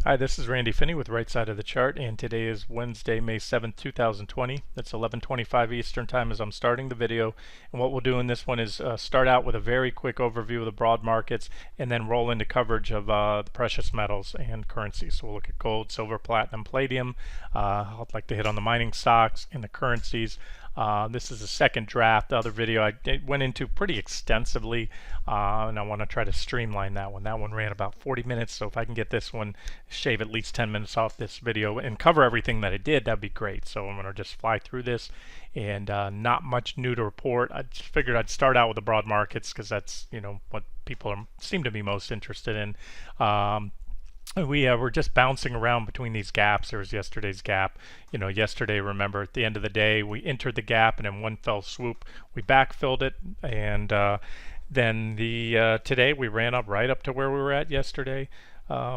Hi, this is Randy Finney with Right Side of the Chart, and today is Wednesday, May 7th, 2020. It's 11:25 Eastern Time as I'm starting the video. And what we'll do in this one is start out with a very quick overview of the broad markets and then roll into coverage of the precious metals and currencies. So we'll look at gold, silver, platinum, palladium. I'd like to hit on the mining stocks and the currencies. This is the second draft. The other video I went into pretty extensively, and I want to try to streamline that one. That one ran about 40 minutes, so if I can get this one, shave at least 10 minutes off this video and cover everything that I did, that'd be great. So I'm going to just fly through this, and not much new to report. I just figured I'd start out with the broad markets because that's what people seem to be most interested in. We're just bouncing around between these gaps. There was yesterday's gap. Yesterday, remember, at the end of the day, we entered the gap, and in one fell swoop, we backfilled it, and then today we ran up right up to where we were at yesterday,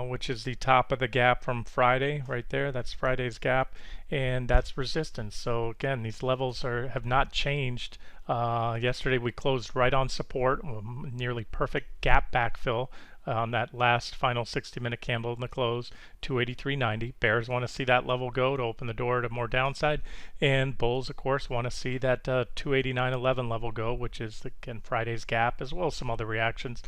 which is the top of the gap from Friday, right there. That's Friday's gap, and that's resistance. So again, these levels have not changed. Yesterday we closed right on support, nearly perfect gap backfill on that last final 60-minute candle in the close, 283.90. Bears want to see that level go to open the door to more downside, and bulls, of course, want to see that 289.11 level go, which is again Friday's gap, as well as some other reactions.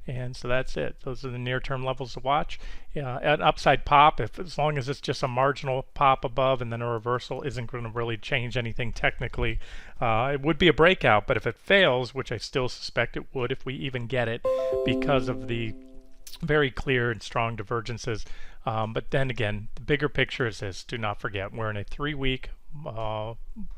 And so that's it. Those are the near-term levels to watch. An upside pop, as long as it's just a marginal pop above and then a reversal, isn't going to really change anything technically. It would be a breakout, but if it fails, which I still suspect it would if we even get it, because of the very clear and strong divergences. But then again, the bigger picture is this. Do not forget, we're in a 3-week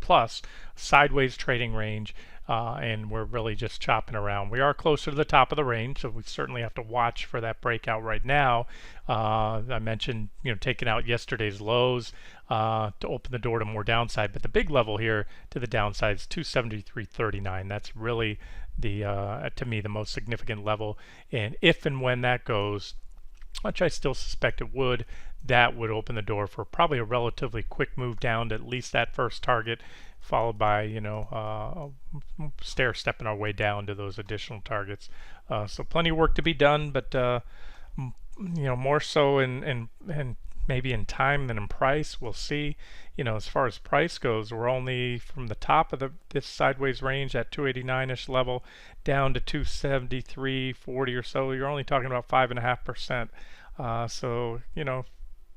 plus sideways trading range, and we're really just chopping around. We are closer to the top of the range, so we certainly have to watch for that breakout right now. I mentioned taking out yesterday's lows to open the door to more downside, but the big level here to the downside is 273.39. That's really to me the most significant level, and if and when that goes, which I still suspect it would, that would open the door for probably a relatively quick move down to at least that first target, followed by stair stepping our way down to those additional targets. So plenty of work to be done, but more so in maybe in time than in price. We'll see. As far as price goes, we're only from the top of this sideways range at 289-ish level down to 273.40 or so. You're only talking about 5.5%. So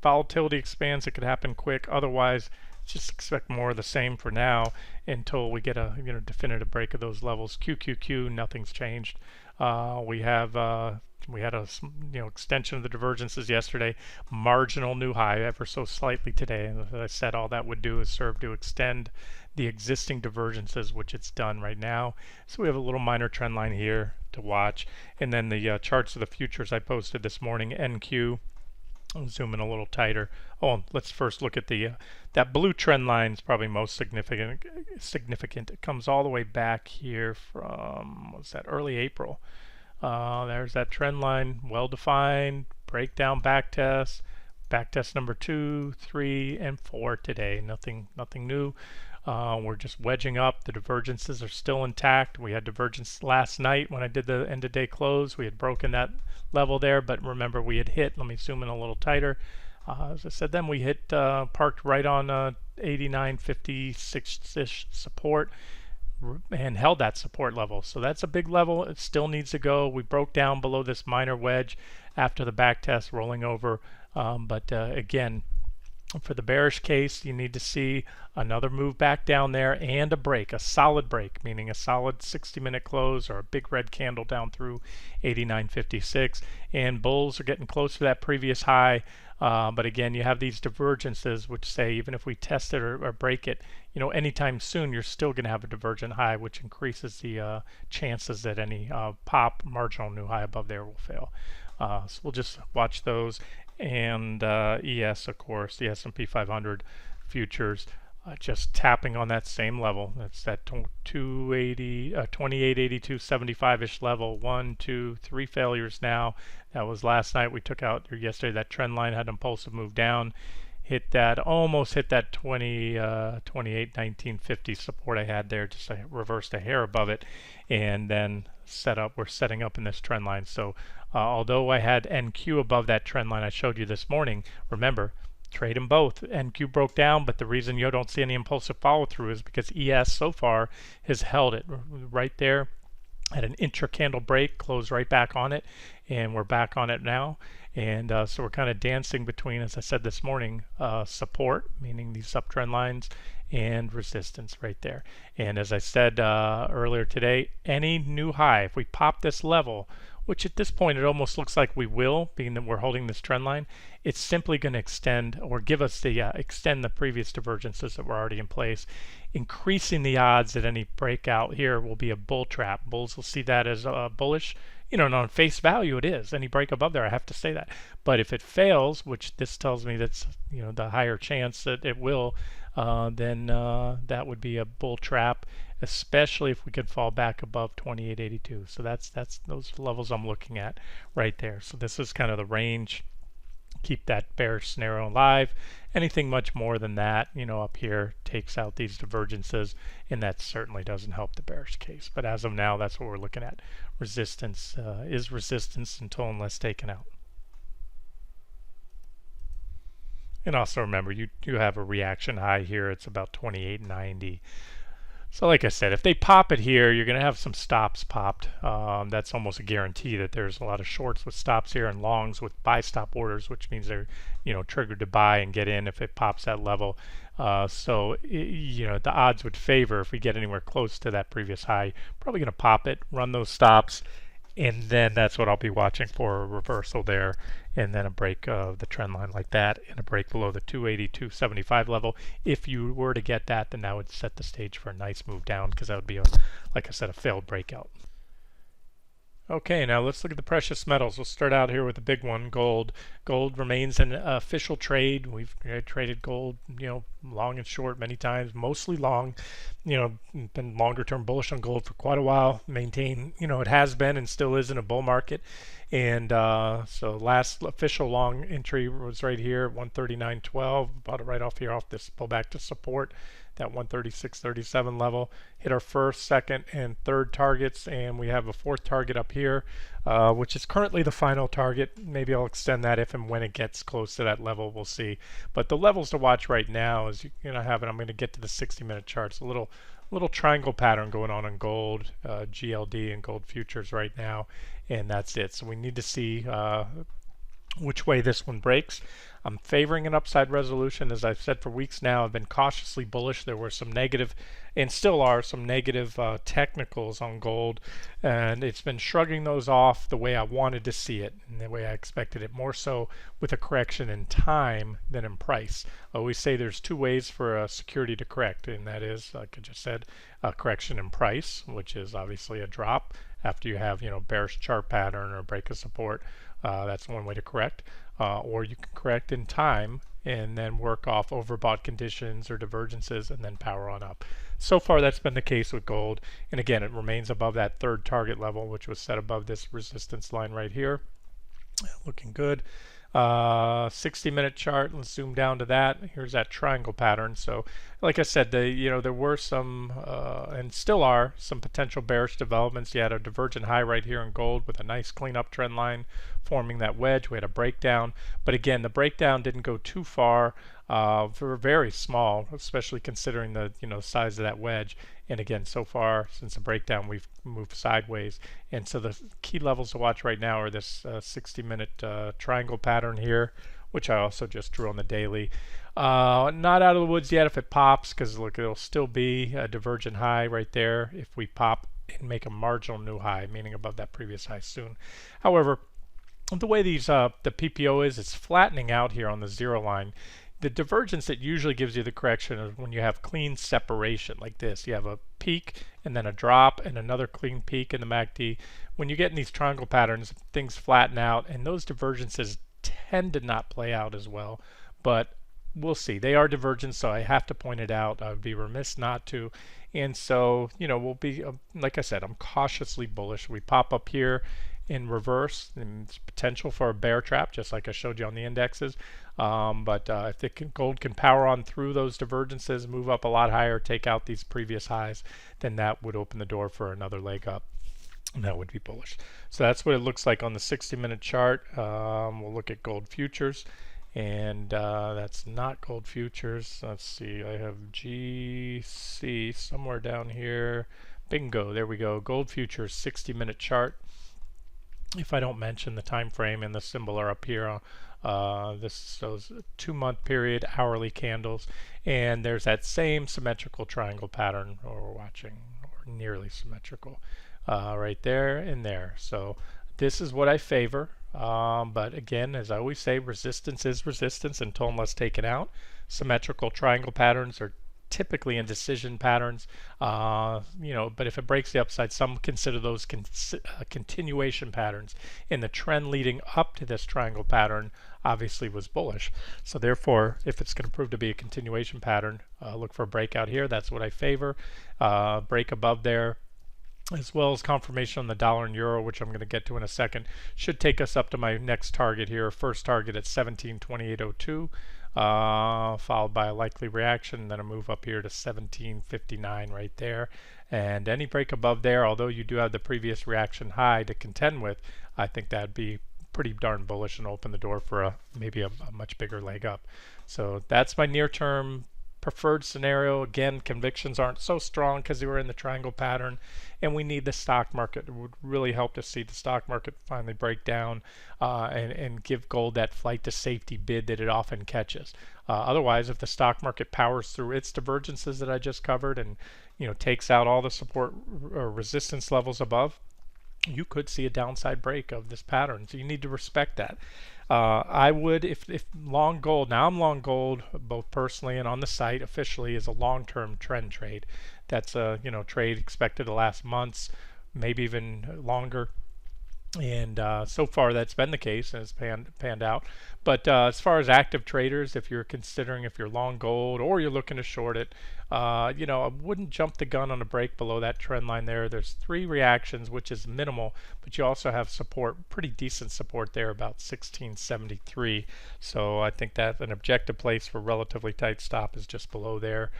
volatility expands. It could happen quick. Otherwise, just expect more of the same for now until we get a definitive break of those levels. QQQ, nothing's changed. We had a extension of the divergences yesterday, marginal new high ever so slightly today, and as I said, all that would do is serve to extend the existing divergences, which it's done right now. So we have a little minor trend line here to watch, and then the charts of the futures I posted this morning. NQ, I'll zoom in a little tighter. Let's first look at that blue trend line is probably most significant. It comes all the way back here from early April. There's that trend line, well defined, breakdown back test number 2, 3, and 4 today. Nothing new. We're just wedging up. The divergences are still intact. We had divergence last night when I did the end of day close. We had broken that level there, but remember we had hit, let me zoom in a little tighter. As I said, then we hit parked right on 89.56-ish support and held that support level. So that's a big level. It still needs to go. We broke down below this minor wedge after the back test, rolling over. But again, for the bearish case, you need to see another move back down there and a break, a solid break, meaning a solid 60-minute close or a big red candle down through 89.56. And bulls are getting close to that previous high. But again, you have these divergences which say even if we test it or break it, anytime soon, you're still going to have a divergent high, which increases the chances that any pop marginal new high above there will fail. So we'll just watch those. And ES, of course, the S&P 500 futures, just tapping on that same level. That's that 2882.75-ish level. 1, 2, 3 failures now. That was last night. We took out yesterday. That trend line had an impulsive move down. hit that, almost hit that 28.1950 support I had there, just reversed a hair above it, and then we're setting up in this trend line. So although I had NQ above that trend line I showed you this morning, remember, trade them both. NQ broke down, but the reason you don't see any impulsive follow through is because ES so far has held it right there at an intra-candle break, closed right back on it, and we're back on it now. And so we're kind of dancing between, as I said this morning, support, meaning these uptrend lines, and resistance right there. And as I said earlier today, any new high, if we pop this level, which at this point it almost looks like we will, being that we're holding this trend line, it's simply going to extend or give us the extend the previous divergences that were already in place, increasing the odds that any breakout here will be a bull trap. Bulls will see that as bullish. You know, and on face value it is. Any break above there, I have to say that. But if it fails, which this tells me that's, you know, the higher chance that it will, then that would be a bull trap, especially if we could fall back above 28.82. So that's those levels I'm looking at right there. So this is kind of the range. Keep that bearish scenario alive. Anything much more than that, you know, up here takes out these divergences, and that certainly doesn't help the bearish case. But as of now, that's what we're looking at. Resistance is resistance until unless taken out. And also remember, you do have a reaction high here. It's about 28.90. So like I said, if they pop it here, you're going to have some stops popped. That's almost a guarantee that there's a lot of shorts with stops here and longs with buy stop orders, which means they're, you know, triggered to buy and get in if it pops that level. So you know, the odds would favor if we get anywhere close to that previous high. Probably going to pop it, run those stops, and then that's what I'll be watching for, a reversal there, and then a break of the trend line like that, and a break below the 280-275 level. If you were to get that, then that would set the stage for a nice move down, because that would be, like I said, a failed breakout. Okay, now let's look at the precious metals. We'll start out here with the big one, gold. Gold remains an official trade. We've traded gold, you know, long and short many times, mostly long. You know, been longer term bullish on gold for quite a while. Maintain, you know, it has been and still is in a bull market. And so last official long entry was right here, 139.12. Bought it right off here off this pullback to support that 136.37 level. Hit our first, second, and third targets, and we have a fourth target up here, which is currently the final target. Maybe I'll extend that if and when it gets close to that level. We'll see. But the levels to watch right now is, you know, I'm going to get to the 60-minute charts. A little triangle pattern going on gold, GLD, and gold futures right now, and that's it. So we need to see which way this one breaks. I'm favoring an upside resolution. As I've said for weeks now, I've been cautiously bullish. There were some negative, and still are, some negative technicals on gold, and it's been shrugging those off the way I wanted to see it, and the way I expected it, more so with a correction in time than in price. I always say there's two ways for a security to correct, and that is, like I just said, a correction in price, which is obviously a drop after you have, you know, bearish chart pattern or break of support. That's one way to correct. Or you can correct in time and then work off overbought conditions or divergences and then power on up. So far that's been the case with gold, and again, it remains above that third target level, which was set above this resistance line right here. Looking good. 60-minute chart, let's zoom down to that. Here's that triangle pattern. So like I said, there were some and still are some potential bearish developments. You had a divergent high right here in gold with a nice cleanup trend line forming that wedge. We had a breakdown, but again, the breakdown didn't go too far. Very small, especially considering the size of that wedge. And again, so far since the breakdown, we've moved sideways. And so the key levels to watch right now are this 60-minute triangle pattern here, which I also just drew on the daily. Not out of the woods yet if it pops, because look, it'll still be a divergent high right there if we pop and make a marginal new high, meaning above that previous high soon. However, the way these the PPO is, it's flattening out here on the zero line. The divergence that usually gives you the correction is when you have clean separation like this. You have a peak and then a drop and another clean peak in the MACD. When you get in these triangle patterns, things flatten out, and those divergences tend to not play out as well. But we'll see. They are divergent, so I have to point it out. I would be remiss not to. And so, we'll be, like I said, I'm cautiously bullish. We pop up here in reverse, and it's potential for a bear trap, just like I showed you on the indexes. But if gold can power on through those divergences, move up a lot higher, take out these previous highs, then that would open the door for another leg up. And that would be bullish. So that's what it looks like on the 60-minute chart. We'll look at gold futures, and that's not gold futures. Let's see, I have GC somewhere down here. Bingo, there we go. Gold futures 60-minute chart. If I don't mention the time frame and the symbol are up here, this shows a 2-month period, hourly candles, and there's that same symmetrical triangle pattern we're watching, or nearly symmetrical, right there and there. So this is what I favor. But again, as I always say, resistance is resistance until unless taken out. Symmetrical triangle patterns are typically indecision patterns, but if it breaks the upside, some consider those continuation patterns. And the trend leading up to this triangle pattern obviously was bullish. So therefore, if it's going to prove to be a continuation pattern, look for a breakout here. That's what I favor. Break above there, as well as confirmation on the dollar and euro, which I'm going to get to in a second, should take us up to my next target here, first target at 1728.02, followed by a likely reaction, then a move up here to 1759 right there. And any break above there, although you do have the previous reaction high to contend with, I think that'd be pretty darn bullish and open the door for maybe a much bigger leg up. So that's my near-term preferred scenario. Again, convictions aren't so strong because they were in the triangle pattern, and we need the stock market. It would really help to see the stock market finally break down and give gold that flight to safety bid that it often catches. Otherwise, if the stock market powers through its divergences that I just covered and takes out all the support or resistance levels above, you could see a downside break of this pattern. So you need to respect that. I would, if long gold, now I'm long gold both personally and on the site officially, is a long-term trend trade. That's a trade expected to last months, maybe even longer. And so far that's been the case and it's panned out. But as far as active traders, if you're considering if you're long gold or you're looking to short it, I wouldn't jump the gun on a break below that trend line there. There's 3 reactions, which is minimal, but you also have support, pretty decent support there, about 1673. So I think that an objective place for relatively tight stop is just below there.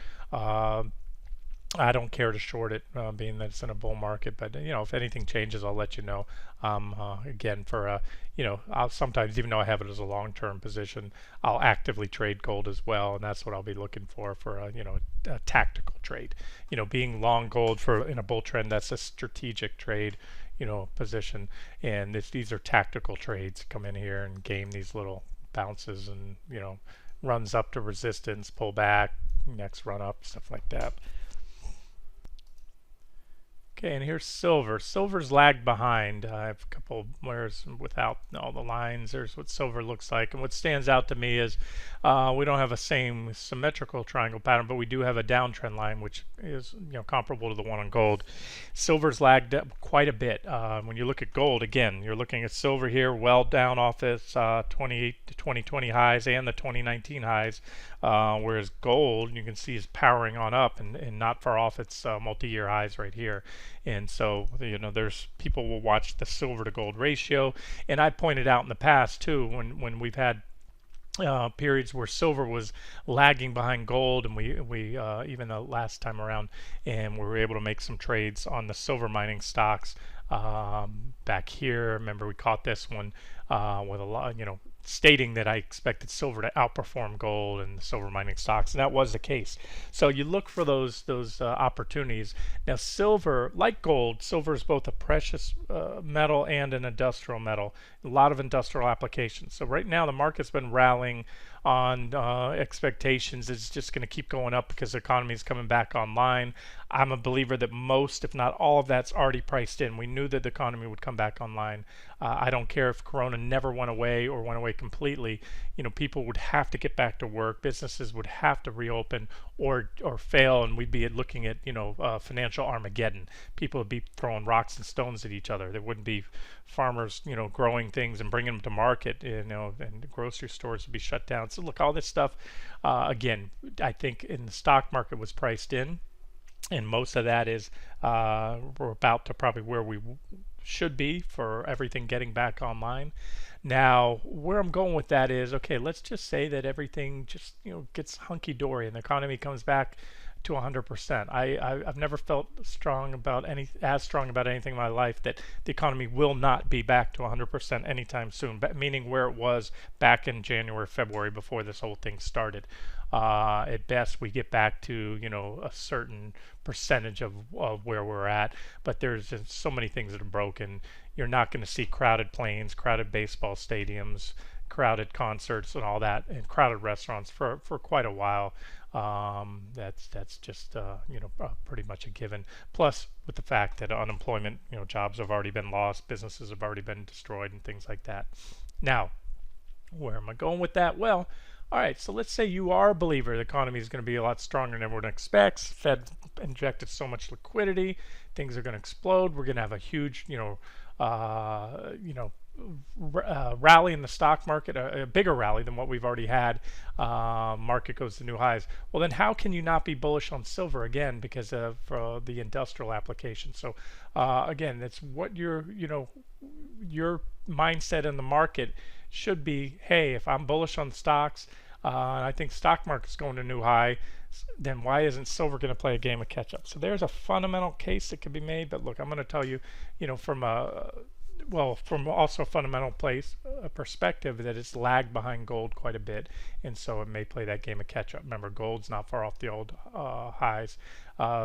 I don't care to short it, being that it's in a bull market. But if anything changes, I'll let you know. Again, for I'll sometimes, even though I have it as a long-term position, I'll actively trade gold as well, and that's what I'll be looking for a tactical trade. Being long gold in a bull trend, that's a strategic trade, position, and these are tactical trades. Come in here and game these little bounces, and runs up to resistance, pull back, next run up, stuff like that. Okay, and here's silver. Silver's lagged behind. I have a couple where's without all the lines. There's what silver looks like. And what stands out to me is we don't have a same symmetrical triangle pattern, but we do have a downtrend line, which is comparable to the one on gold. Silver's lagged up quite a bit. When you look at gold, again, you're looking at silver here, well down off its 2020 highs and the 2019 highs, whereas gold, you can see, is powering on up and not far off its multi-year highs right here. And so there's people will watch the silver to gold ratio, and I pointed out in the past too, when we've had periods where silver was lagging behind gold, and we even the last time around, and we were able to make some trades on the silver mining stocks back here. Remember, we caught this one with a lot, stating that I expected silver to outperform gold and the silver mining stocks, and that was the case. So you look for those opportunities. Now, silver, like gold, silver is both a precious metal and an industrial metal. A lot of industrial applications. So right now the market's been rallying on expectations it's just going to keep going up because the economy is coming back online. I'm a believer that most, if not all, of that's already priced in. We knew that the economy would come back online. I don't care if Corona never went away or went away completely. People would have to get back to work. Businesses would have to reopen or fail, and we'd be looking at financial Armageddon. People would be throwing rocks and stones at each other. There wouldn't be farmers growing things and bringing them to market, and the grocery stores would be shut down. So look, all this stuff, again, I think in the stock market was priced in, and most of that is we're about to probably where we should be for everything getting back online. Now, where I'm going with that is, okay, let's just say that everything just, gets hunky-dory and the economy comes back to 100%. I've never felt as strong about anything in my life that the economy will not be back to 100% anytime soon, meaning where it was back in January, February before this whole thing started. At best, we get back to, a certain percentage of where we're at, but there's just so many things that are broken. You're not going to see crowded planes, crowded baseball stadiums, crowded concerts and all that, and crowded restaurants for quite a while. That's just pretty much a given. Plus, with the fact that unemployment, jobs have already been lost, businesses have already been destroyed, and things like that. Now, where am I going with that? Well, all right, so let's say you are a believer the economy is going to be a lot stronger than everyone expects. Fed injected so much liquidity, things are going to explode. We're going to have a huge, rally in the stock market, a bigger rally than what we've already had. Market goes to new highs. Well, then how can you not be bullish on silver again because of the industrial application? So again, that's what your mindset in the market should be. Hey, if I'm bullish on stocks, I think stock market's going to new high, then why isn't silver going to play a game of catch up? So there's a fundamental case that could be made. But look, I'm going to tell you, from also a fundamental place, a perspective that it's lagged behind gold quite a bit, and so it may play that game of catch up. Remember, gold's not far off the old highs.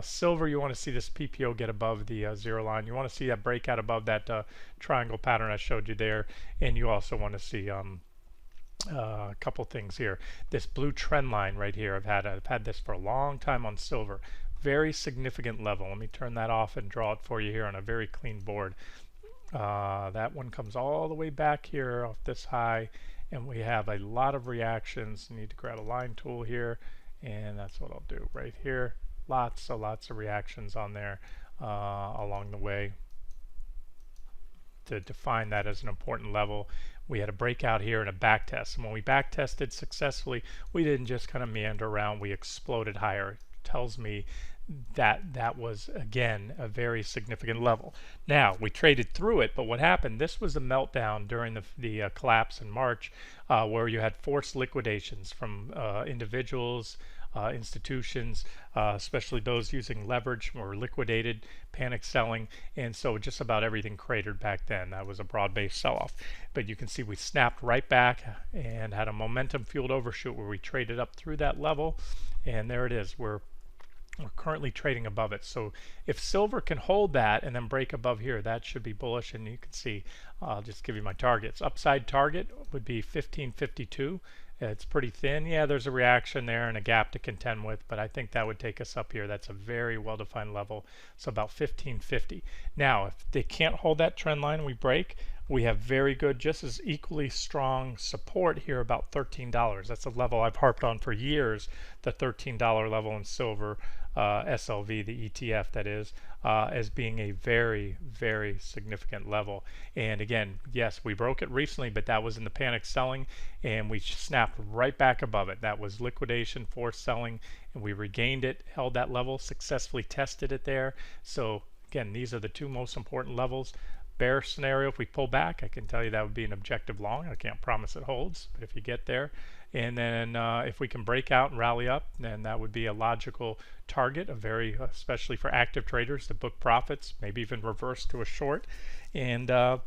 Silver, you want to see this PPO get above the zero line. You want to see that breakout above that triangle pattern I showed you there, and you also want to see a couple things here. This blue trend line right here, I've had this for a long time on silver. Very significant level. Let me turn that off and draw it for you here on a very clean board. That one comes all the way back here off this high, and we have a lot of reactions. You need to grab a line tool here, and that's what I'll do right here. Lots of reactions on there along the way to define that as an important level. We had a breakout here and a back test, and when we back tested successfully, we didn't just kind of meander around, we exploded higher. It tells me that was again a very significant level. Now we traded through it, but what happened? This was a meltdown during the collapse in March, where you had forced liquidations from individuals, institutions, especially those using leverage, were liquidated, panic selling, and so just about everything cratered back then. That was a broad-based sell-off. But you can see we snapped right back and had a momentum-fueled overshoot where we traded up through that level, and there it is. We're currently trading above it. So if silver can hold that and then break above here, that should be bullish. And you can see, I'll just give you my targets. Upside target would be 1552. It's pretty thin. Yeah, there's a reaction there and a gap to contend with, but I think that would take us up here. That's a very well-defined level. So about 1550. Now, if they can't hold that trend line, we break. We have very good, just as equally strong support here, about $13. That's a level I've harped on for years, the $13 level in silver, SLV, the ETF that is, as being a very, very significant level. And again, yes, we broke it recently, but that was in the panic selling, and we snapped right back above it. That was liquidation, forced selling, and we regained it, held that level, successfully tested it there. So again, these are the two most important levels. Bear scenario, if we pull back, I can tell you that would be an objective long. I can't promise it holds, but if you get there, and then if we can break out and rally up, then that would be a logical target, especially for active traders to book profits, maybe even reverse to a short, and and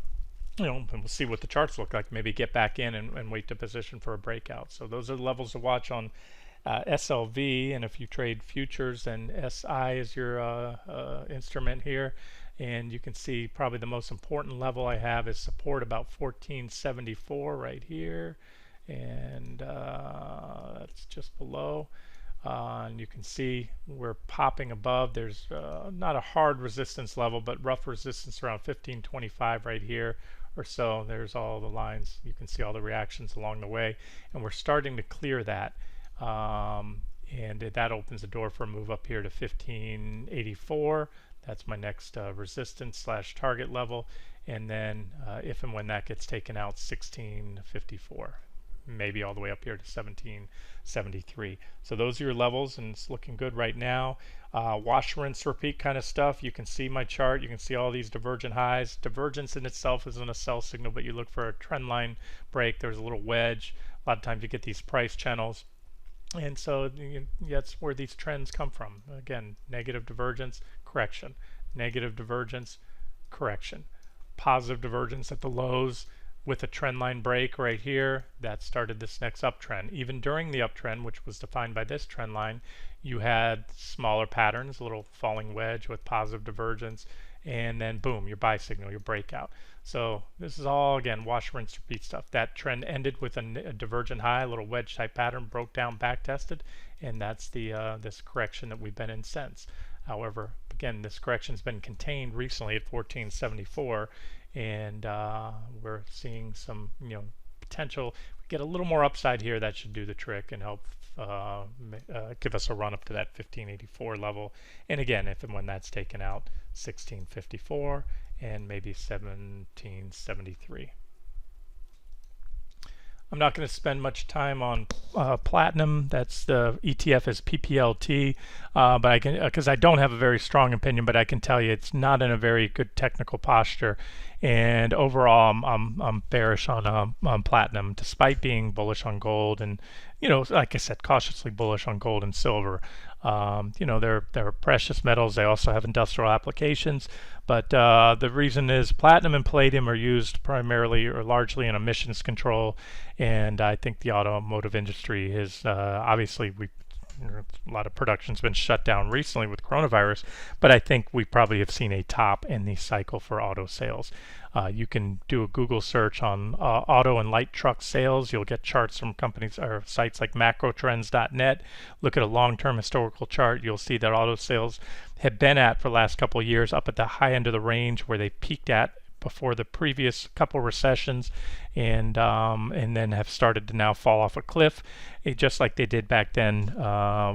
we'll see what the charts look like. Maybe get back in and wait to position for a breakout. So those are the levels to watch on SLV, and if you trade futures, then SI is your instrument here. And you can see probably the most important level I have is support about 1474 right here, and that's just below. And you can see we're popping above. There's not a hard resistance level, but rough resistance around 1525 right here or so. There's all the lines. You can see all the reactions along the way, and we're starting to clear that. And that opens the door for a move up here to 1584. That's my next resistance / target level, and then if and when that gets taken out, 1654. maybe all the way up here to 1773. So those are your levels, and it's looking good right now. Wash, rinse, repeat kind of stuff. You can see my chart. You can see all these divergent highs. Divergence in itself isn't a sell signal, but you look for a trend line break. There's a little wedge. A lot of times you get these price channels. And so that's where these trends come from. Again, negative divergence, correction. Negative divergence, correction. Positive divergence at the lows with a trend line break right here. That started this next uptrend. Even during the uptrend, which was defined by this trend line, you had smaller patterns, a little falling wedge with positive divergence, and then boom, your buy signal, your breakout. So this is all, again, wash, rinse, repeat stuff. That trend ended with a divergent high, a little wedge type pattern, broke down, back tested, and that's the this correction that we've been in since. However, again, this correction's been contained recently at 1474, and we're seeing some potential. We get a little more upside here, that should do the trick and help give us a run up to that 1584 level. And again, if and when that's taken out, 1654 and maybe 1773. I'm not going to spend much time on platinum. That's the ETF is PPLT, but I can, because I don't have a very strong opinion, but I can tell you it's not in a very good technical posture. And overall, I'm bearish on platinum, despite being bullish on gold, and like I said, cautiously bullish on gold and silver. They're precious metals. They also have industrial applications, but the reason is platinum and palladium are used primarily or largely in emissions control, and I think the automotive industry is obviously a lot of production's been shut down recently with coronavirus, but I think we probably have seen a top in the cycle for auto sales. You can do a Google search on auto and light truck sales. You'll get charts from companies or sites like macrotrends.net. Look at a long-term historical chart. You'll see that auto sales have been at, for the last couple of years, up at the high end of the range where they peaked at before the previous couple recessions, and then have started to now fall off a cliff, just like they did back then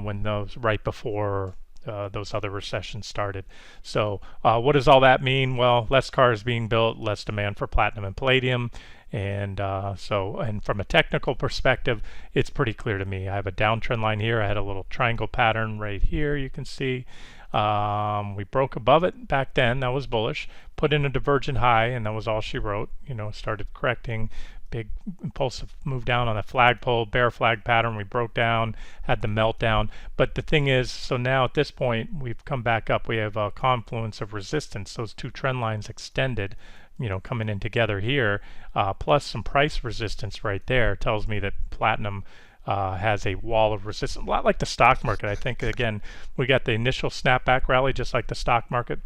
when those right before those other recessions started. So what does all that mean? Well, less cars being built, less demand for platinum and palladium, and and from a technical perspective, it's pretty clear to me. I have a downtrend line here. I had a little triangle pattern right here, you can see. We broke above it back then, that was bullish, put in a divergent high, and that was all she wrote. Started correcting, big impulsive move down on the flagpole, bear flag pattern. We broke down, had the meltdown. But the thing is, so now at this point, we've come back up. We have a confluence of resistance. Those two trend lines extended, coming in together here, plus some price resistance right there tells me that platinum has a wall of resistance, a lot like the stock market. I think, again, we got the initial snapback rally just like the stock market,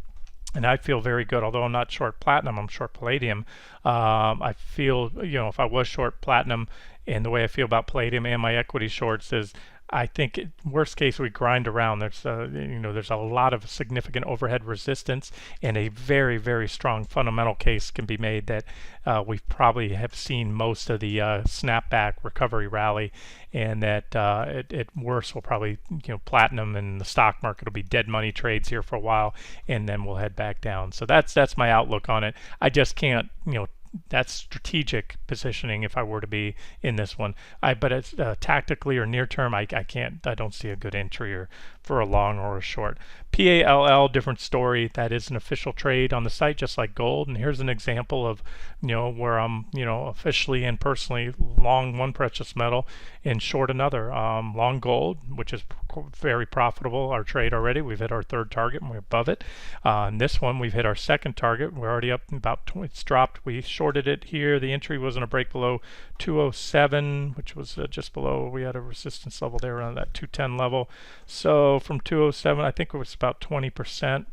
and I feel very good. Although I'm not short platinum, I'm short palladium. I feel, if I was short platinum, and the way I feel about palladium and my equity shorts is, I think worst case we grind around. There's there's a lot of significant overhead resistance, and a very, very strong fundamental case can be made that we probably have seen most of the snapback recovery rally, and that at worst will probably platinum and the stock market will be dead money trades here for a while, and then we'll head back down. So that's my outlook on it. I just can't that's strategic positioning if I were to be in this one. But it's tactically or near term, I don't see a good entry or for a long or a short. PALL, different story. That is an official trade on the site, just like gold. And here's an example of where I'm officially and personally long one precious metal and short another. Long gold, which is very profitable. Our trade already, we've hit our third target and we're above it. And this one, we've hit our second target. We're already up about 20. It's dropped. We shorted it here. The entry wasn't a break below 207, which was just below. We had a resistance level there around that 210 level. So from 207, I think it was about 20%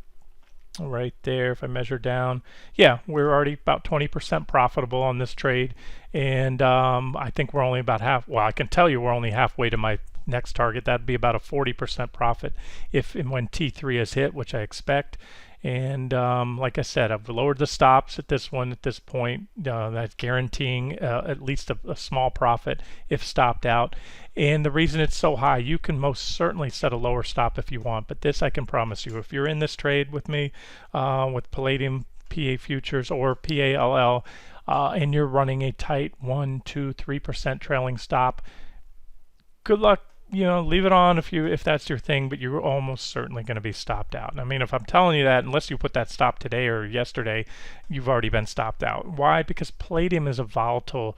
right there. If I measure down, yeah, we're already about 20% profitable on this trade, and I think we're only about half. Well, I can tell you we're only halfway to my next target. That'd be about a 40% profit if and when T3 is hit, which I expect. And like I said, I've lowered the stops at this one at this point. That's guaranteeing at least a small profit if stopped out. And the reason it's so high, you can most certainly set a lower stop if you want, but this I can promise you, if you're in this trade with me with palladium PA futures or PALL, and you're running a tight 1, 2, 3% trailing stop, good luck. Leave it on if that's your thing, but you're almost certainly going to be stopped out. I mean, if I'm telling you that, unless you put that stop today or yesterday, you've already been stopped out. Why? Because palladium is a volatile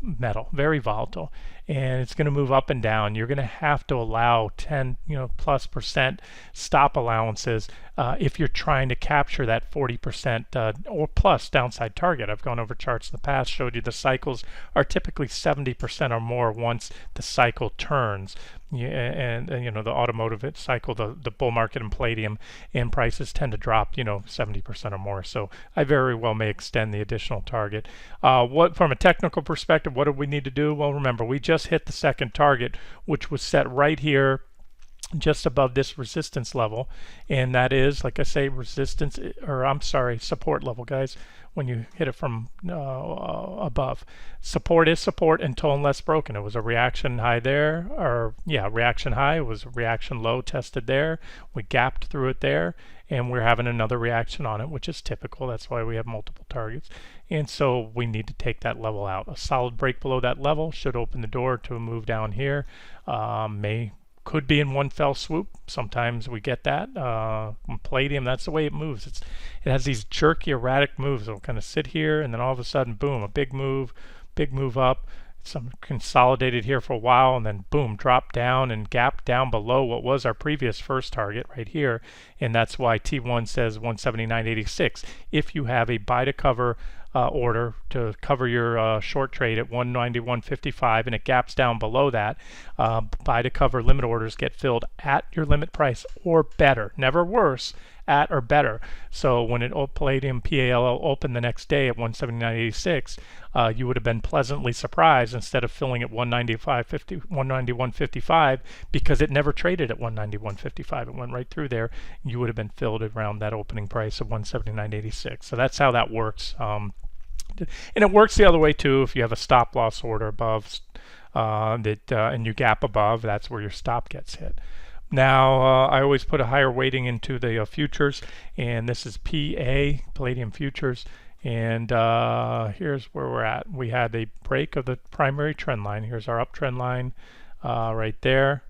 metal, very volatile, and it's going to move up and down. You're going to have to allow 10 plus percent stop allowances if you're trying to capture that 40% or plus downside target. I've gone over charts in the past, showed you the cycles are typically 70% or more once the cycle turns. And the automotive cycle, the bull market in palladium, and prices tend to drop 70% or more. So I very well may extend the additional target. What from a technical perspective, what do we need to do? Well, remember, we just hit the second target, which was set right here just above this resistance level, and that is, like I say, resistance, or I'm sorry, support level, guys, when you hit it from above. Support is support until unless broken. It was a reaction high there, or yeah, reaction high. It was a reaction low tested there. We gapped through it there, and we're having another reaction on it, which is typical. That's why we have multiple targets. And so we need to take that level out. A solid break below that level should open the door to a move down here. Could be in one fell swoop. Sometimes we get that. Palladium, that's the way it moves. It has these jerky, erratic moves. It'll kind of sit here, and then all of a sudden, boom, a big move up. Some consolidated here for a while, and then boom, drop down and gap down below what was our previous first target right here. And that's why T1 says 179.86. If you have a buy to cover order to cover your short trade at 191.55 and it gaps down below that, buy to cover limit orders get filled at your limit price or better, never worse, at or better. So when palladium PALL opened the next day at 179.86, you would have been pleasantly surprised instead of filling at 191.55 because it never traded at 191.55. It went right through there. You would have been filled around that opening price of 179.86. So that's how that works. And it works the other way too. If you have a stop loss order above and you gap above, that's where your stop gets hit. Now, I always put a higher weighting into the futures, and this is PA, Palladium Futures, and here's where we're at. We had a break of the primary trend line. Here's our uptrend line right there.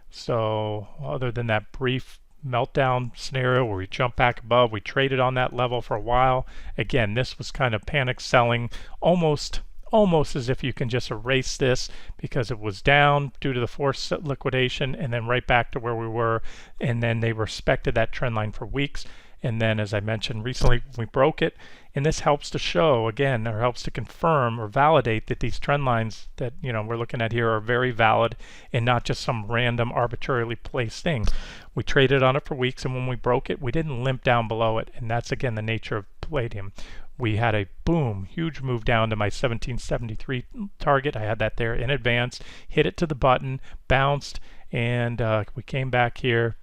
So other than that brief meltdown scenario where we jump back above, we traded on that level for a while. Again, this was kind of panic selling, almost as if you can just erase this because it was down due to the forced liquidation and then right back to where we were, and then they respected that trend line for weeks. And then, as I mentioned recently, we broke it, and this helps to show again, or helps to confirm or validate that these trend lines that we're looking at here are very valid and not just some random arbitrarily placed thing. We traded on it for weeks, and when we broke it, we didn't limp down below it, and that's again the nature of palladium. We had a boom, huge move down to my 1773 target. I had that there in advance, hit it to the button, bounced, and we came back here,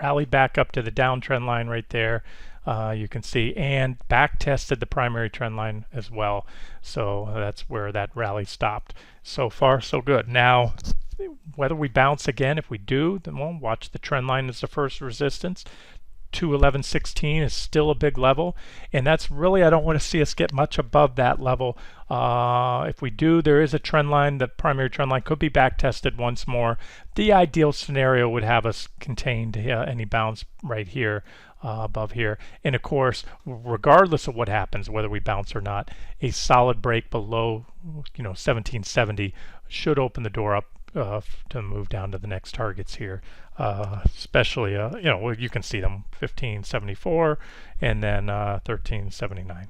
rallied back up to the downtrend line right there. You can see, and back tested the primary trend line as well. So that's where that rally stopped. So far, so good. Now, whether we bounce again, if we do, then we'll watch the trend line as the first resistance. 211.16 is still a big level, and that's really, I don't want to see us get much above that level. If we do, there is a trend line. The primary trend line could be back tested once more. The ideal scenario would have us contained any bounce right here above here, and of course, regardless of what happens, whether we bounce or not, a solid break below 1770 should open the door up to move down to the next targets here, especially you can see them 1574 and then 1379.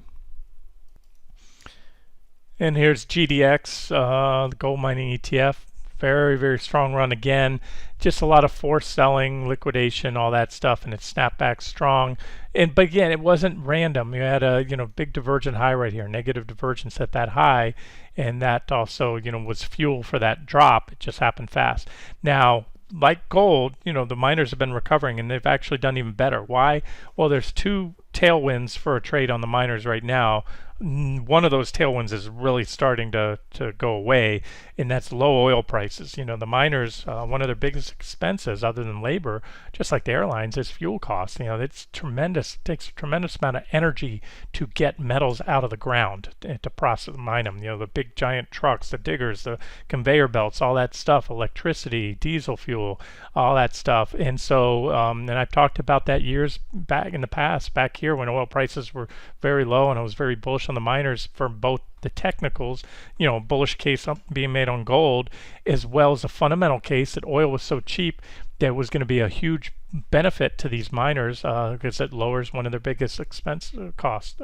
And here's GDX, the gold mining ETF. Very, very strong run again. Just a lot of forced selling, liquidation, all that stuff, and it snapped back strong. But again, it wasn't random. You had a big divergent high right here, negative divergence at that high, and that also was fuel for that drop. It just happened fast. Now, like gold, the miners have been recovering, and they've actually done even better. Why? Well, there's two tailwinds for a trade on the miners right now. one of those tailwinds is really starting to go away, and that's low oil prices. You know, the miners, one of their biggest expenses, other than labor, just like the airlines, is fuel costs. You know, it's tremendous. It takes a tremendous amount of energy to get metals out of the ground to process, mine them. You know, the big giant trucks, the diggers, the conveyor belts, all that stuff, electricity, diesel fuel, all that stuff. And so, and I've talked about that years back in the past, back here when oil prices were very low, and I was very bullish on the miners for both the technicals, you know, bullish case being made on gold, as well as a fundamental case that oil was so cheap that it was going to be a huge benefit to these miners because it lowers one of their biggest expense costs.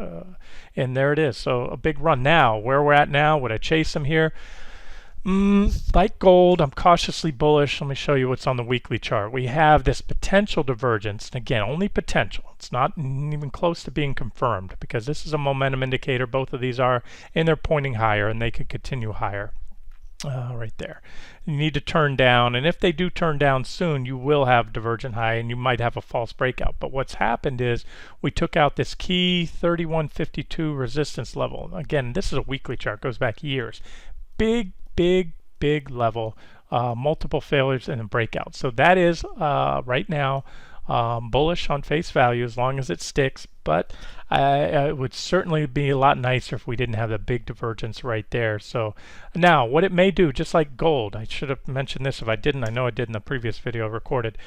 And there it is. So a big run. Now, where we're at now, would I chase them here? Like gold, I'm cautiously bullish. Let me show you what's on the weekly chart. We have this potential divergence, and again, only potential. It's not even close to being confirmed because this is a momentum indicator. Both of these are, and they're pointing higher, and they could continue higher. Right there. You need to turn down, and if they do turn down soon, you will have divergent high, and you might have a false breakout. But what's happened is we took out this key 3152 resistance level. Again, this is a weekly chart, goes back years. Big level, multiple failures and a breakout. So that is right now bullish on face value as long as it sticks, but it would certainly be a lot nicer if we didn't have the big divergence right there. So now what it may do, just like gold, I should have mentioned this if I didn't. I know I did in the previous video I recorded.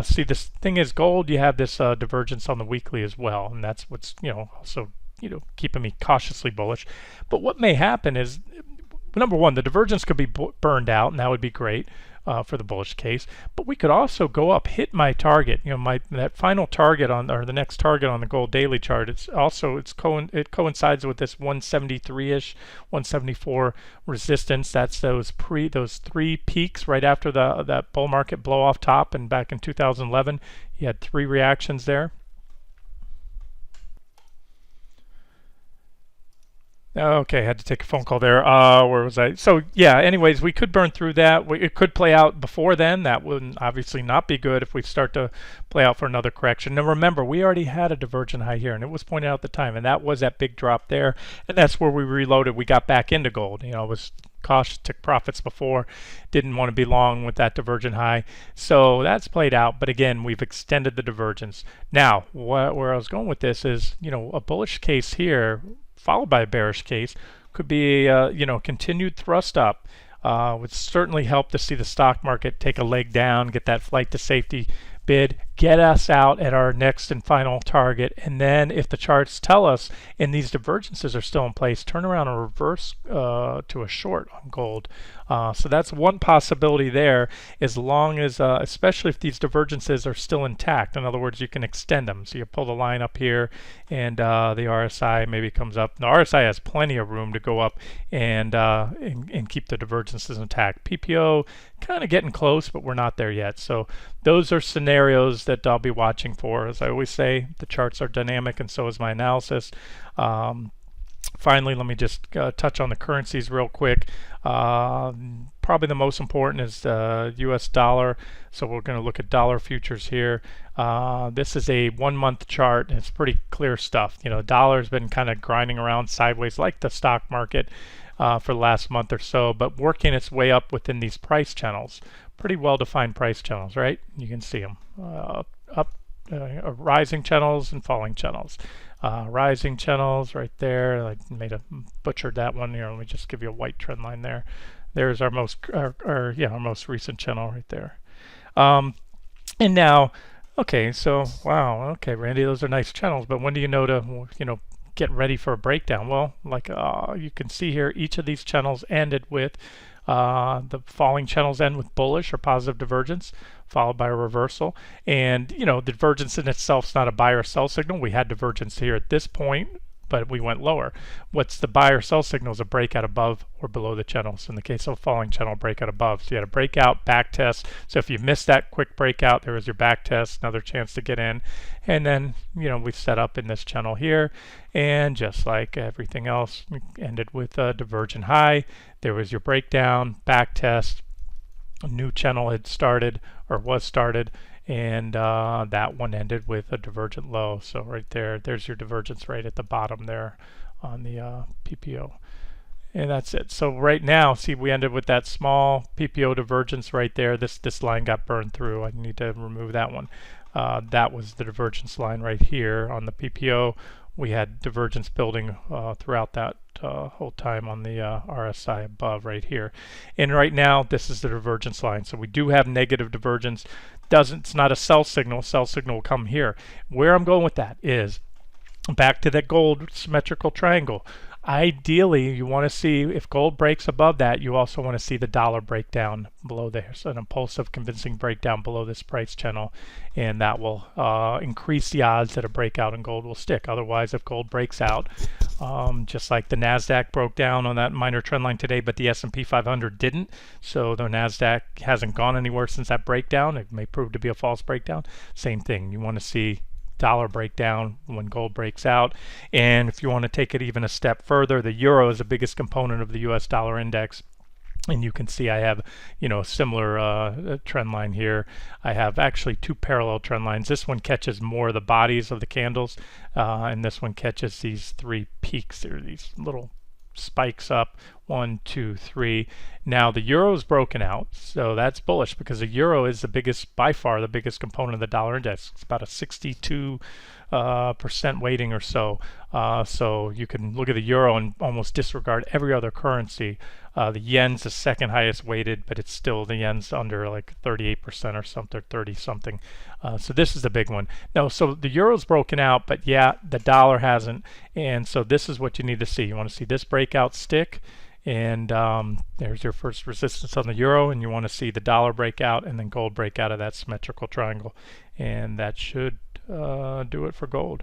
See, this thing is gold, you have this divergence on the weekly as well, and that's what's, you know, also, you know, keeping me cautiously bullish. But what may happen is, number one, the divergence could be burned out, and that would be great for the bullish case. But we could also go up, hit my target. You know, that final target on, or the next target on the gold daily chart. It's also it coincides with this 173-ish, 174 resistance. That's those three peaks right after that bull market blow off top, and back in 2011, you had 3 reactions there. Okay, I had to take a phone call there. Where was I? So yeah, anyways, we could burn through that. It could play out before then. That would obviously not be good if we start to play out for another correction. Now remember, we already had a divergent high here, and it was pointed out at the time, and that was that big drop there, and that's where we reloaded. We got back into gold. You know, it was cautious, took profits before, didn't want to be long with that divergent high. So that's played out, but again, we've extended the divergence. Now, where I was going with this is, you know, a bullish case here followed by a bearish case could be you know, continued thrust up. Would certainly help to see the stock market take a leg down, get that flight to safety bid, get us out at our next and final target, and then if the charts tell us and these divergences are still in place, turn around and reverse to a short on gold. So that's one possibility there, as long as, especially if these divergences are still intact. In other words, you can extend them. So you pull the line up here, and the RSI maybe comes up. The RSI has plenty of room to go up and keep the divergences intact. PPO kind of getting close, but we're not there yet. So those are scenarios that I'll be watching for. As I always say, the charts are dynamic, and so is my analysis. Finally, let me just touch on the currencies real quick. Probably the most important is the US dollar. So we're going to look at dollar futures here. This is a 1-month chart, and it's pretty clear stuff. You know, dollar's been kind of grinding around sideways like the stock market for the last month or so, but working its way up within these price channels. Pretty well-defined price channels, right? You can see them. Rising channels and falling channels. Rising channels right there. I butchered that one here. Let me just give you a white trend line there. There's our most recent channel right there. And now, okay, so wow, okay, Randy, those are nice channels, but when do you know to, you know, get ready for a breakdown? Well, like you can see here, each of these channels ended with the falling channels end with bullish or positive divergence, followed by a reversal. And you know, the divergence in itself is not a buy or sell signal. We had divergence here at this point, but we went lower. What's the buy or sell signal is a breakout above or below the channel. So in the case of a falling channel, breakout above. So you had a breakout, back test. So if you missed that quick breakout, there was your back test, another chance to get in. And then, you know, we set up in this channel here. And just like everything else, we ended with a divergent high. There was your breakdown, back test. A new channel had started or was started, and that one ended with a divergent low. So right there, there's your divergence right at the bottom there on the PPO. And that's it. So right now, see, we ended with that small PPO divergence right there. This line got burned through. I need to remove that one. That was the divergence line right here on the PPO. We had divergence building throughout that whole time on the RSI above right here. And right now, this is the divergence line. So we do have negative divergence. It's not a sell signal. Sell signal will come here. Where I'm going with that is back to that gold symmetrical triangle. Ideally, you want to see if gold breaks above that, you also want to see the dollar break down below there. So an impulsive, convincing breakdown below this price channel, and that will increase the odds that a breakout in gold will stick. Otherwise, if gold breaks out, just like the NASDAQ broke down on that minor trend line today, but the S&P 500 didn't, so the NASDAQ hasn't gone anywhere since that breakdown. It may prove to be a false breakdown. Same thing. You want to see dollar breakdown when gold breaks out. And if you want to take it even a step further, the euro is the biggest component of the US dollar index. And you can see I have, a similar trend line here. I have actually two parallel trend lines. This one catches more of the bodies of the candles, and this one catches these three peaks. There are these little spikes up, 1, 2, 3. Now the euro is broken out, so that's bullish because the euro is the biggest, by far the biggest component of the dollar index. It's about a 62% weighting or so. So you can look at the euro and almost disregard every other currency. The yen's the second highest weighted, but it's still, the yen's under like 38% or something, 30 something. So this is the big one. No, so the euro's broken out, but yeah, the dollar hasn't. And so this is what you need to see. You want to see this breakout stick, and there's your first resistance on the euro, and you want to see the dollar break out and then gold break out of that symmetrical triangle, and that should do it for gold.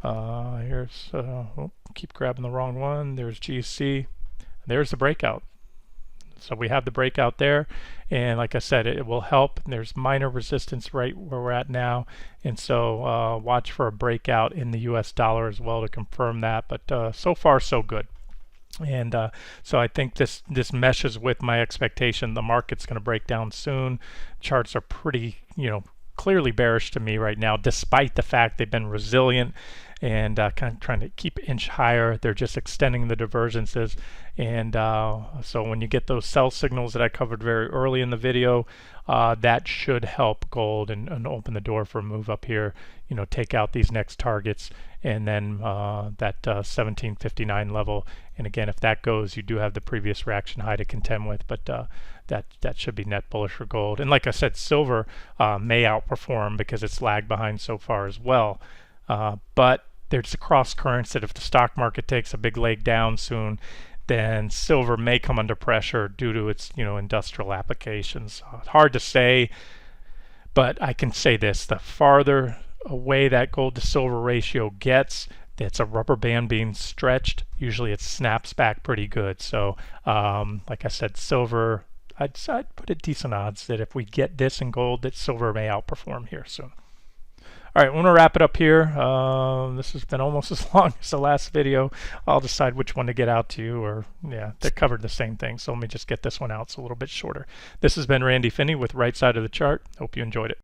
Here's keep grabbing the wrong one. There's GC. There's the breakout. So we have the breakout there, and like I said, it will help. There's minor resistance right where we're at now, and so watch for a breakout in the US dollar as well to confirm that. But so far so good. And so I think this meshes with my expectation. The market's going to break down soon. Charts are pretty, clearly bearish to me right now, despite the fact they've been resilient and kind of trying to keep inch higher. They're just extending the divergences. And so when you get those sell signals that I covered very early in the video, that should help gold and open the door for a move up here, take out these next targets, and then that 1759 level. And again, if that goes, you do have the previous reaction high to contend with, but that should be net bullish for gold. And like I said, silver may outperform because it's lagged behind so far as well. But there's a cross currents that if the stock market takes a big leg down soon, then silver may come under pressure due to its industrial applications. Hard to say, but I can say this: the farther away that gold to silver ratio gets, it's a rubber band being stretched. Usually it snaps back pretty good. So like I said, silver, I'd put it decent odds that if we get this in gold, that silver may outperform here soon. All right, I'm going to wrap it up here. This has been almost as long as the last video. I'll decide which one to get out to you, or yeah, they covered the same thing. So let me just get this one out. It's a little bit shorter. This has been Randy Finney with Right Side of the Chart. Hope you enjoyed it.